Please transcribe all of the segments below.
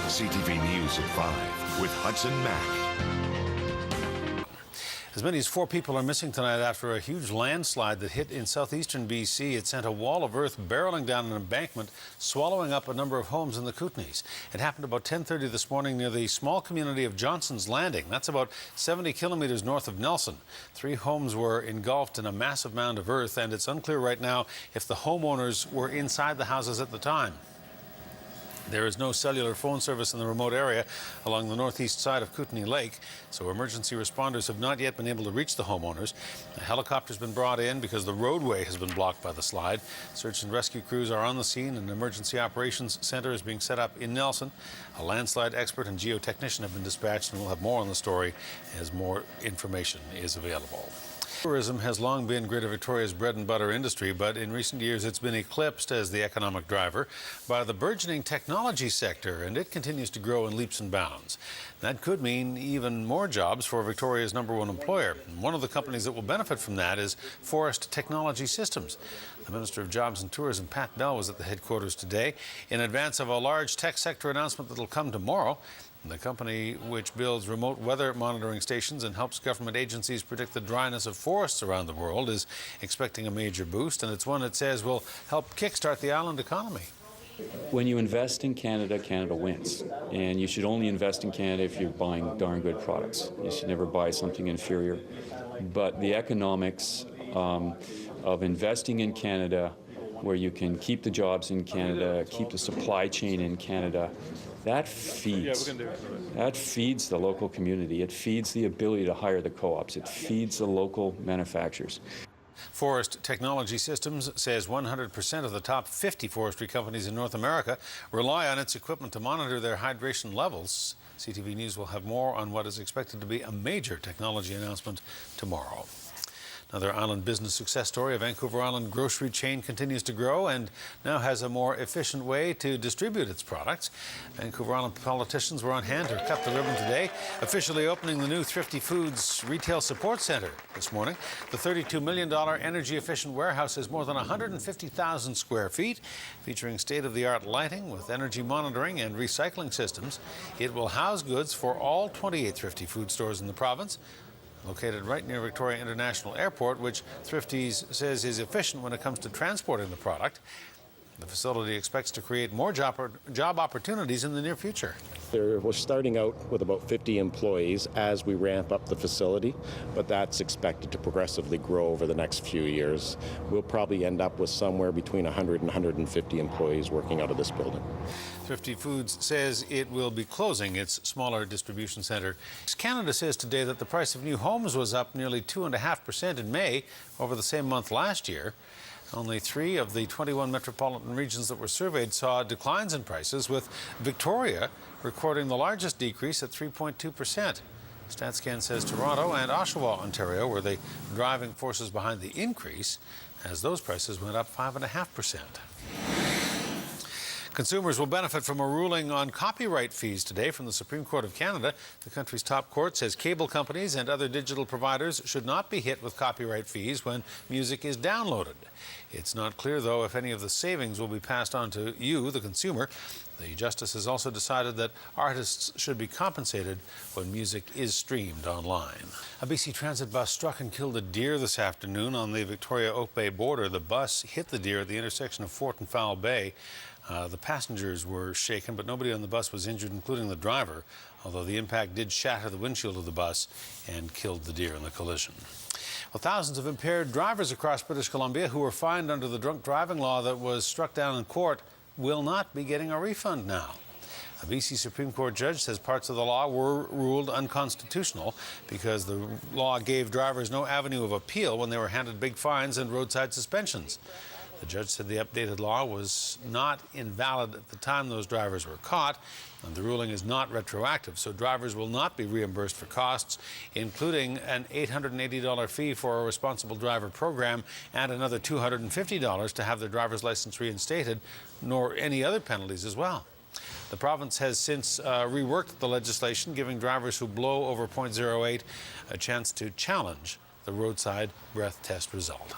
CTV News at 5 with Hudson Mack. As many as 4 people are missing tonight after a huge landslide that hit in southeastern BC. It sent a wall of earth barreling down an embankment, swallowing up a number of homes in the Kootenays. It happened about 10:30 this morning near the small community of Johnson's Landing. That's about 70 kilometers north of Nelson. 3 homes were engulfed in a massive mound of earth, and it's unclear right now if the homeowners were inside the houses at the time. There is no cellular phone service in the remote area along the northeast side of Kootenay Lake, so emergency responders have not yet been able to reach the homeowners. A helicopter's been brought in because the roadway has been blocked by the slide. Search and rescue crews are on the scene, and an emergency operations center is being set up in Nelson. A landslide expert and geotechnician have been dispatched, and we'll have more on the story as more information is available. Tourism has long been Greater Victoria's bread and butter industry, but in recent years it's been eclipsed as the economic driver by the burgeoning technology sector, and it continues to grow in leaps and bounds. That could mean even more jobs for Victoria's #1 employer. And one of the companies that will benefit from that is Forest Technology Systems. The Minister of Jobs and Tourism, Pat Bell, was at the headquarters today in advance of a large tech sector announcement that will come tomorrow. The company, which builds remote weather monitoring stations and helps government agencies predict the dryness of forests around the world, is expecting a major boost, and it's one it says will help kickstart the island economy. When you invest in Canada, Canada wins. And you should only invest in Canada if you're buying darn good products. You should never buy something inferior. But the economics of investing in Canada, where you can keep the jobs in Canada, keep the supply chain in Canada, that feeds the local community. It feeds the ability to hire the co-ops. It feeds the local manufacturers. Forest Technology Systems says 100% of the top 50 forestry companies in North America rely on its equipment to monitor their hydration levels. CTV News will have more on what is expected to be a major technology announcement tomorrow. Another island business success story, a Vancouver Island grocery chain continues to grow and now has a more efficient way to distribute its products. Vancouver Island politicians were on hand to cut the ribbon today, officially opening the new Thrifty Foods Retail Support Centre this morning. The $32 million energy-efficient warehouse is more than 150,000 square feet, featuring state-of-the-art lighting with energy monitoring and recycling systems. It will house goods for all 28 Thrifty food stores in the province, located right near Victoria International Airport, which Thrifty's says is efficient when it comes to transporting the product. The facility expects to create more job opportunities in the near future. We're starting out with about 50 employees as we ramp up the facility, but that's expected to progressively grow over the next few years. We'll probably end up with somewhere between 100 and 150 employees working out of this building. Thrifty Foods says it will be closing its smaller distribution centre. Canada says today that the price of new homes was up nearly 2.5% in May over the same month last year. Only 3 of the 21 metropolitan regions that were surveyed saw declines in prices, with Victoria recording the largest decrease at 3.2%. StatsCan says Toronto and Oshawa, Ontario, were the driving forces behind the increase, as those prices went up 5.5%. Consumers will benefit from a ruling on copyright fees today from the Supreme Court of Canada. The country's top court says cable companies and other digital providers should not be hit with copyright fees when music is downloaded. It's not clear, though, if any of the savings will be passed on to you, the consumer. The justice has also decided that artists should be compensated when music is streamed online. A BC Transit bus struck and killed a deer this afternoon on the Victoria-Oak Bay border. The bus hit the deer at the intersection of Fort and Foul Bay. The passengers were shaken, but nobody on the bus was injured, including the driver, although the impact did shatter the windshield of the bus and killed the deer in the collision. Well, thousands of impaired drivers across British Columbia who were fined under the drunk driving law that was struck down in court will not be getting a refund now. A BC Supreme Court judge says parts of the law were ruled unconstitutional because the law gave drivers no avenue of appeal when they were handed big fines and roadside suspensions. The judge said the updated law was not invalid at the time those drivers were caught, and the ruling is not retroactive, so drivers will not be reimbursed for costs, including an $880 fee for a responsible driver program and another $250 to have their driver's license reinstated, nor any other penalties as well. The province has since reworked the legislation, giving drivers who blow over .08 a chance to challenge the roadside breath test result.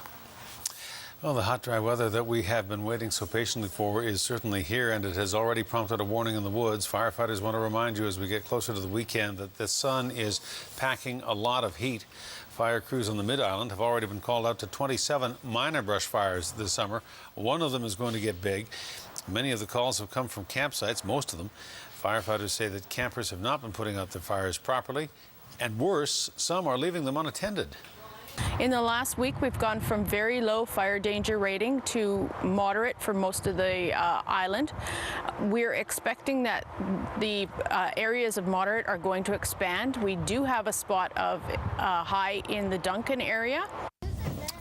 Well, the hot, dry weather that we have been waiting so patiently for is certainly here, and it has already prompted a warning in the woods. Firefighters want to remind you as we get closer to the weekend that the sun is packing a lot of heat. Fire crews on the Mid-Island have already been called out to 27 minor brush fires this summer. One of them is going to get big. Many of the calls have come from campsites, most of them. Firefighters say that campers have not been putting out their fires properly, and worse, some are leaving them unattended. In the last week, we've gone from very low fire danger rating to moderate for most of the island. We're expecting that the areas of moderate are going to expand. We do have a spot of high in the Duncan area.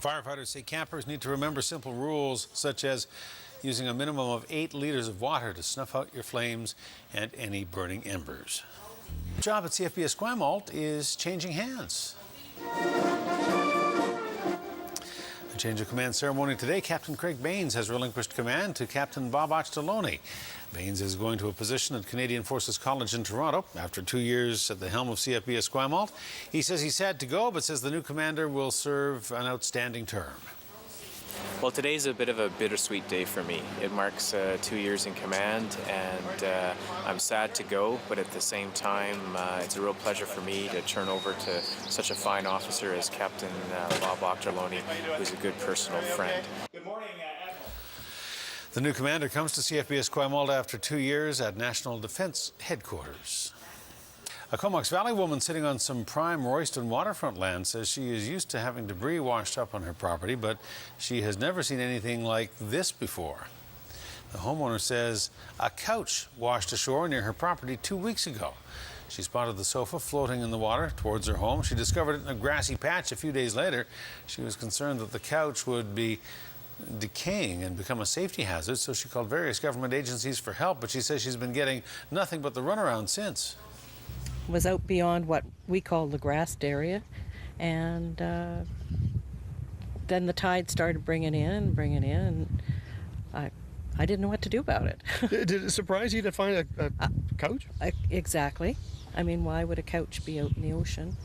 Firefighters say campers need to remember simple rules such as using a minimum of 8 liters of water to snuff out your flames and any burning embers. The job at CFB Esquimalt is changing hands. A change of command ceremony today. Captain Craig Baines has relinquished command to Captain Bob Ochterlony. Baines is going to a position at Canadian Forces College in Toronto after 2 years at the helm of CFB Esquimalt. He says he's sad to go, but says the new commander will serve an outstanding term. Well, today's a bit of a bittersweet day for me. It marks 2 years in command, and I'm sad to go, but at the same time, it's a real pleasure for me to turn over to such a fine officer as Captain Bob Ochterlony, who's a good personal friend. Good morning, Admiral. The new commander comes to CFB Esquimalt after 2 years at National Defence Headquarters. A Comox Valley woman sitting on some prime Royston waterfront land says she is used to having debris washed up on her property, but she has never seen anything like this before. The homeowner says a couch washed ashore near her property 2 weeks ago. She spotted the sofa floating in the water towards her home. She discovered it in a grassy patch a few days later. She was concerned that the couch would be decaying and become a safety hazard, so she called various government agencies for help, but she says she's been getting nothing but the runaround since. Was out beyond what we call the grassed area, and then the tide started bringing in, and I didn't know what to do about it. Did it surprise you to find a couch? Exactly. I mean, why would a couch be out in the ocean?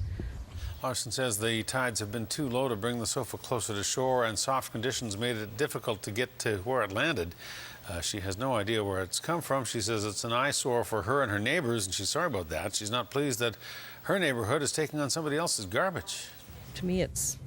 Larson says the tides have been too low to bring the sofa closer to shore, and soft conditions made it difficult to get to where it landed. She has no idea where it's come from. She says it's an eyesore for her and her neighbors, and she's sorry about that. She's not pleased that her neighborhood is taking on somebody else's garbage. To me, it's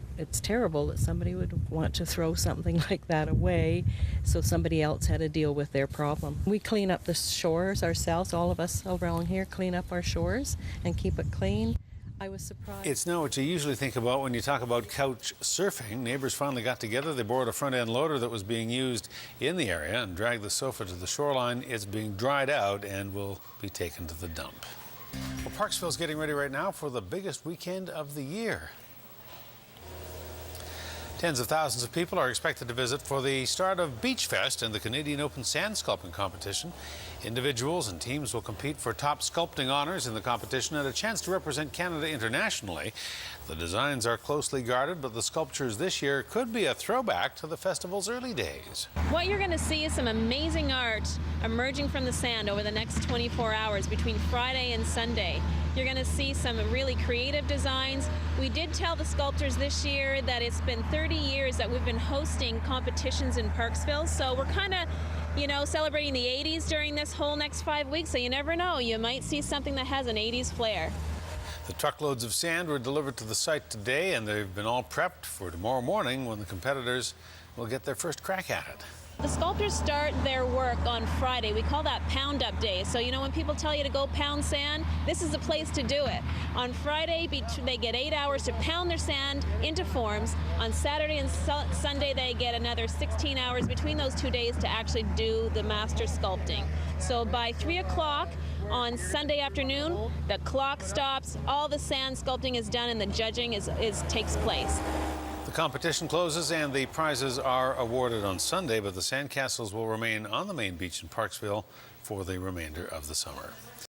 terrible that somebody would want to throw something like that away so somebody else had to deal with their problem. We clean up the shores ourselves, all of us around here clean up our shores and keep it clean. I was surprised. It's not what you usually think about when you talk about couch surfing. Neighbors finally got together. They borrowed a front-end loader that was being used in the area and dragged the sofa to the shoreline. It's being dried out and will be taken to the dump. Well, Parksville's getting ready right now for the biggest weekend of the year. Tens of thousands of people are expected to visit for the start of Beach Fest and the Canadian Open Sand Sculpting Competition. Individuals and teams will compete for top sculpting honors in the competition and a chance to represent Canada internationally. The designs are closely guarded, but the sculptures this year could be a throwback to the festival's early days. What you're going to see is some amazing art emerging from the sand over the next 24 hours between Friday and Sunday. You're going to see some really creative designs. We did tell the sculptors this year that it's been 30 years that we've been hosting competitions in Parksville, so we're kind of, celebrating the 80s during this whole next 5 weeks, so you never know, you might see something that has an 80s flair. The truckloads of sand were delivered to the site today, and they've been all prepped for tomorrow morning when the competitors will get their first crack at it. The sculptors start their work on Friday. We call that pound up day. So when people tell you to go pound sand, this is the place to do it. On Friday, they get 8 hours to pound their sand into forms. On Saturday and Sunday, they get another 16 hours between those 2 days to actually do the master sculpting. So by 3 o'clock on Sunday afternoon, the clock stops, all the sand sculpting is done, and the judging takes place. The competition closes and the prizes are awarded on Sunday, but the sandcastles will remain on the main beach in Parksville for the remainder of the summer.